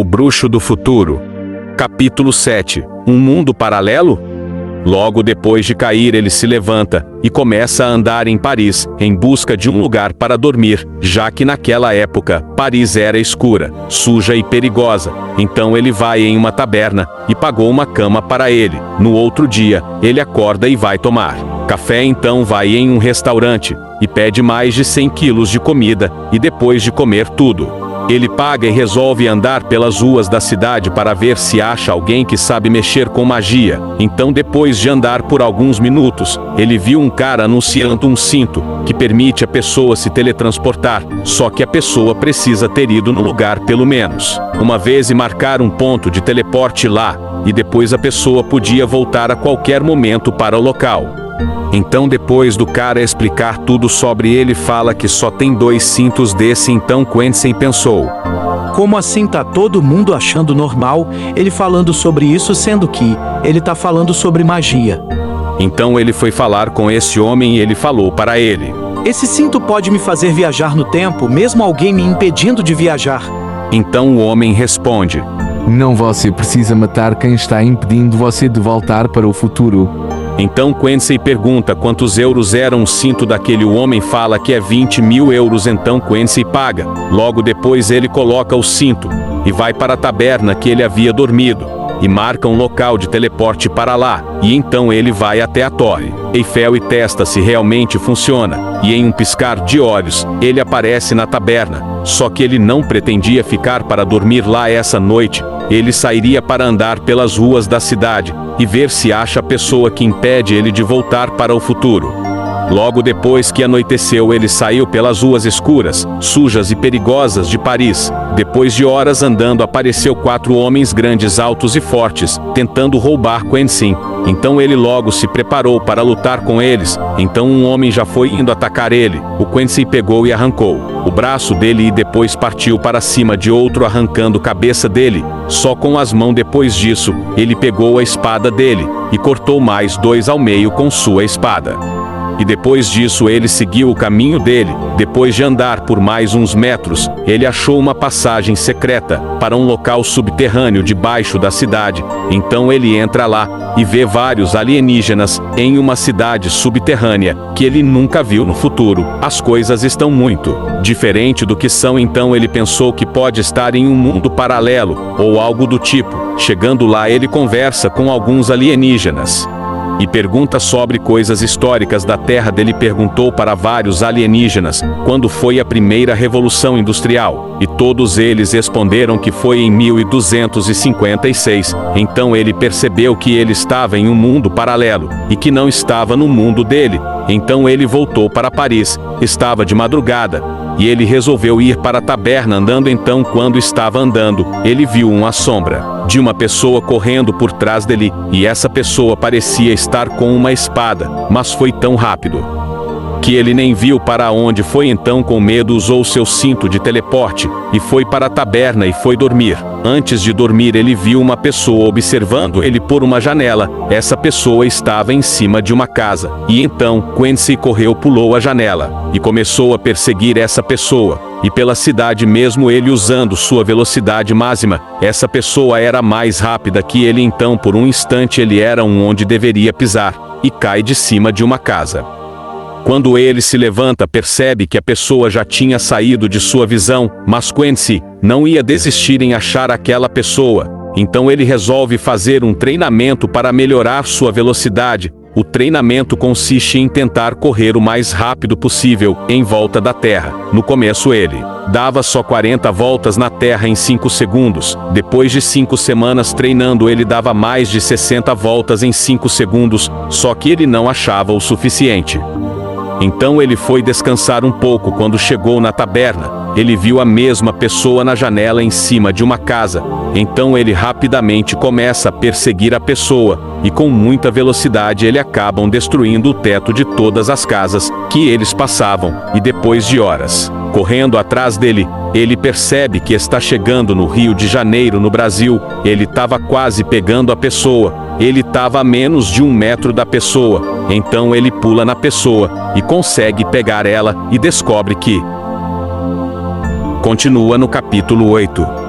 O Bruxo do Futuro. Capítulo 7. Um mundo paralelo? Logo depois de cair, ele se levanta e começa a andar em Paris, em busca de um lugar para dormir, já que naquela época, Paris era escura, suja e perigosa. Então ele vai em uma taberna e pagou uma cama para ele. No outro dia, ele acorda e vai tomar café. Então vai em um restaurante e pede mais de 100 quilos de comida, e depois de comer tudo, ele paga e resolve andar pelas ruas da cidade para ver se acha alguém que sabe mexer com magia. Então, depois de andar por alguns minutos, ele viu um cara anunciando um cinto que permite a pessoa se teletransportar, só que a pessoa precisa ter ido no lugar pelo menos uma vez e marcar um ponto de teleporte lá, e depois a pessoa podia voltar a qualquer momento para o local. Então, depois do cara explicar tudo sobre ele, fala que só tem 2 cintos desse. Então Quentin pensou: como assim tá todo mundo achando normal ele falando sobre isso, sendo que ele tá falando sobre magia? Então ele foi falar com esse homem e ele falou para ele: esse cinto pode me fazer viajar no tempo, mesmo alguém me impedindo de viajar. Então o homem responde: não, você precisa matar quem está impedindo você de voltar para o futuro. Então Quentin pergunta quantos euros era um cinto daquele. O homem fala que é 20.000 euros. Então Quentin paga. Logo depois ele coloca o cinto e vai para a taberna que ele havia dormido e marca um local de teleporte para lá. E então ele vai até a Torre Eiffel e testa se realmente funciona. E em um piscar de olhos, ele aparece na taberna. Só que ele não pretendia ficar para dormir lá essa noite. Ele sairia para andar pelas ruas da cidade e ver se acha a pessoa que impede ele de voltar para o futuro. Logo depois que anoiteceu, ele saiu pelas ruas escuras, sujas e perigosas de Paris. Depois de horas andando, apareceu 4 homens grandes, altos e fortes, tentando roubar Quentin. Então ele logo se preparou para lutar com eles. Então um homem já foi indo atacar ele. O Quentin pegou e arrancou o braço dele e depois partiu para cima de outro, arrancando a cabeça dele só com as mãos. Depois disso, ele pegou a espada dele e cortou mais 2 ao meio com sua espada. E depois disso ele seguiu o caminho dele. Depois de andar por mais uns metros, ele achou uma passagem secreta para um local subterrâneo debaixo da cidade. Então ele entra lá e vê vários alienígenas em uma cidade subterrânea que ele nunca viu no futuro. As coisas estão muito diferentes do que são. Então ele pensou que pode estar em um mundo paralelo ou algo do tipo. Chegando lá, ele conversa com alguns alienígenas e pergunta sobre coisas históricas da Terra. Dele perguntou para vários alienígenas quando foi a primeira revolução industrial, e todos eles responderam que foi em 1256. Então ele percebeu que ele estava em um mundo paralelo e que não estava no mundo dele. Então ele voltou para Paris. Estava de madrugada e ele resolveu ir para a taberna andando. Então, quando estava andando, ele viu uma sombra de uma pessoa correndo por trás dele, e essa pessoa parecia estar com uma espada, mas foi tão rápido que ele nem viu para onde foi. Então, com medo, usou seu cinto de teleporte e foi para a taberna e foi dormir. Antes de dormir, ele viu uma pessoa observando ele por uma janela. Essa pessoa estava em cima de uma casa, e então Quentin correu, pulou a janela e começou a perseguir essa pessoa, e pela cidade mesmo ele usando sua velocidade máxima. Essa pessoa era mais rápida que ele. Então por um instante ele era onde deveria pisar e cai de cima de uma casa. Quando ele se levanta, percebe que a pessoa já tinha saído de sua visão, mas Quentin não ia desistir em achar aquela pessoa. Então ele resolve fazer um treinamento para melhorar sua velocidade. O treinamento consiste em tentar correr o mais rápido possível em volta da Terra. No começo ele dava só 40 voltas na Terra em 5 segundos. Depois de 5 semanas treinando, ele dava mais de 60 voltas em 5 segundos, só que ele não achava o suficiente. Então ele foi descansar um pouco. Quando chegou na taberna, ele viu a mesma pessoa na janela em cima de uma casa. Então ele rapidamente começa a perseguir a pessoa, e com muita velocidade ele acabam destruindo o teto de todas as casas que eles passavam. E depois de horas correndo atrás dele, ele percebe que está chegando no Rio de Janeiro, no Brasil. Ele estava quase pegando a pessoa. Ele estava a menos de 1 metro da pessoa. Então ele pula na pessoa e consegue pegar ela, e descobre que continua no capítulo 8.